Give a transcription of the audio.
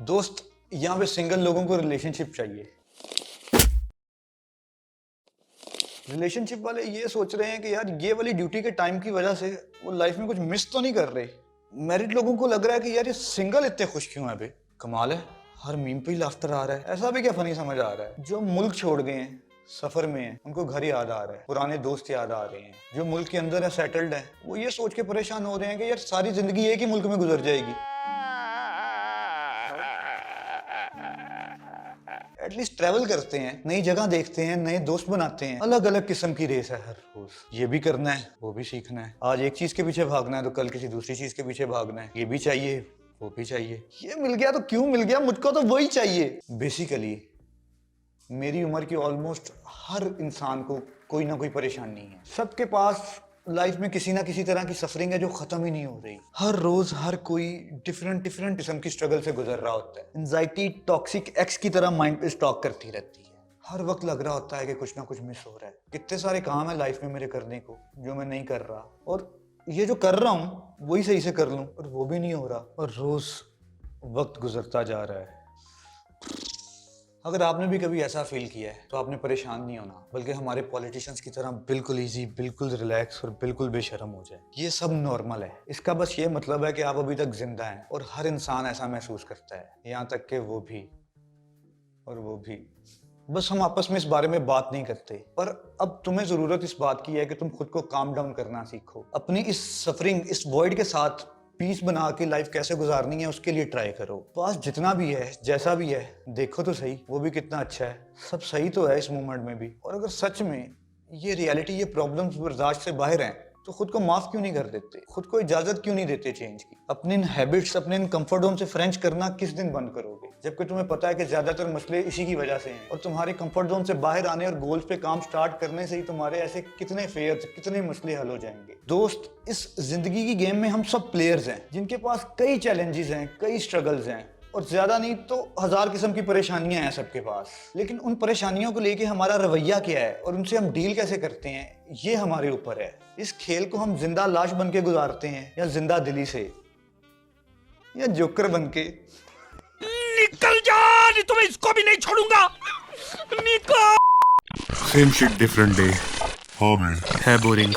दोस्त, यहाँ पे सिंगल लोगों को रिलेशनशिप चाहिए। रिलेशनशिप वाले ये सोच रहे हैं कि यार ये वाली ड्यूटी के टाइम की वजह से वो लाइफ में कुछ मिस तो नहीं कर रहे। मैरिड लोगों को लग रहा है कि यार ये सिंगल इतने खुश क्यों है बे। कमाल है, हर मीम पे ही लाफ्टर आ रहा है। ऐसा भी क्या फनी समझ आ रहा है। जो मुल्क छोड़ गए हैं, सफर में है, उनको घर याद आ रहा है, पुराने दोस्त याद आ रहे हैं। जो मुल्क के अंदर है, सेटल्ड है, वो ये सोच के परेशान हो रहे हैं कि यार सारी जिंदगी एक ही मुल्क में गुजर जाएगी। एटलीस्ट ट्रैवल करते हैं, नई जगह देखते हैं, नए दोस्त बनाते हैं। अलग अलग किस्म की रेस है हर रोज। ये भी करना है, वो भी सीखना है। आज एक चीज के पीछे भागना है तो कल किसी दूसरी चीज के पीछे भागना है। ये भी चाहिए, वो भी चाहिए। ये मिल गया तो क्यों मिल गया, मुझको तो वही चाहिए। बेसिकली मेरी उम्र की ऑलमोस्ट हर इंसान को कोई ना कोई परेशानी है। सबके पास लाइफ में किसी ना किसी तरह की सफरिंग है जो खत्म ही नहीं हो रही। हर रोज हर कोई डिफरेंट किस्म की स्ट्रगल से गुजर रहा होता है। एंजाइटी टॉक्सिक एक्स की तरह माइंड पे स्टॉक करती रहती है। हर वक्त लग रहा होता है कि कुछ ना कुछ मिस हो रहा है। कितने सारे काम है लाइफ में मेरे करने को जो मैं नहीं कर रहा, और ये जो कर रहा हूँ वही सही से कर लूँ, और वो भी नहीं हो रहा, और रोज वक्त गुजरता जा रहा है। अगर आपने भी कभी ऐसा फील किया है तो आपने परेशान नहीं होना, बल्कि हमारे पॉलिटिशियंस की तरह बिल्कुल इजी, बिल्कुल रिलैक्स और बिल्कुल बेशर्म हो जाए। ये सब नॉर्मल है। इसका बस ये मतलब है कि आप अभी तक जिंदा हैं, और हर इंसान ऐसा महसूस करता है, यहाँ तक कि वो भी और वो भी। बस हम आपस में इस बारे में बात नहीं करते। पर अब तुम्हें जरूरत इस बात की है कि तुम खुद को काम डाउन करना सीखो। अपनी इस सफरिंग, इस वॉइड के साथ पीस बना के लाइफ कैसे गुजारनी है उसके लिए ट्राई करो। पास जितना भी है, जैसा भी है, देखो तो सही वो भी कितना अच्छा है। सब सही तो है इस मोमेंट में भी। और अगर सच में ये रियलिटी, ये प्रॉब्लम्स बर्दाश्त से बाहर हैं, तो खुद को माफ क्यों नहीं कर देते? खुद को इजाजत क्यों नहीं देते चेंज की? अपने इन हैबिट्स, अपने इन कंफर्ट जोन से फ्रेंच करना किस दिन बंद करोगे, जबकि तुम्हें पता है कि ज्यादातर मसले इसी की वजह से हैं। और तुम्हारे कंफर्ट जोन से बाहर आने और गोल्स पे काम स्टार्ट करने से ही तुम्हारे ऐसे कितने फेयर्स, कितने मसले हल हो जाएंगे। दोस्त, इस जिंदगी की गेम में हम सब प्लेयर्स हैं, जिनके पास कई चैलेंजेस हैं, कई स्ट्रगल्स हैं, और ज्यादा नहीं तो 1000 किस्म की परेशानियां हैं सबके पास। लेकिन उन परेशानियों को लेके हमारा रवैया क्या है और उनसे हम डील कैसे करते हैं, ये हमारे ऊपर है। इस खेल को हम जिंदा लाश बन के गुजारते हैं, या जिंदा दिली से, या जोकर बन के। निकल जा, नहीं तो मैं इसको भी नहीं छोड़ूंगा। निकल। Same shit different day. हाँ मैं है बोरिंग।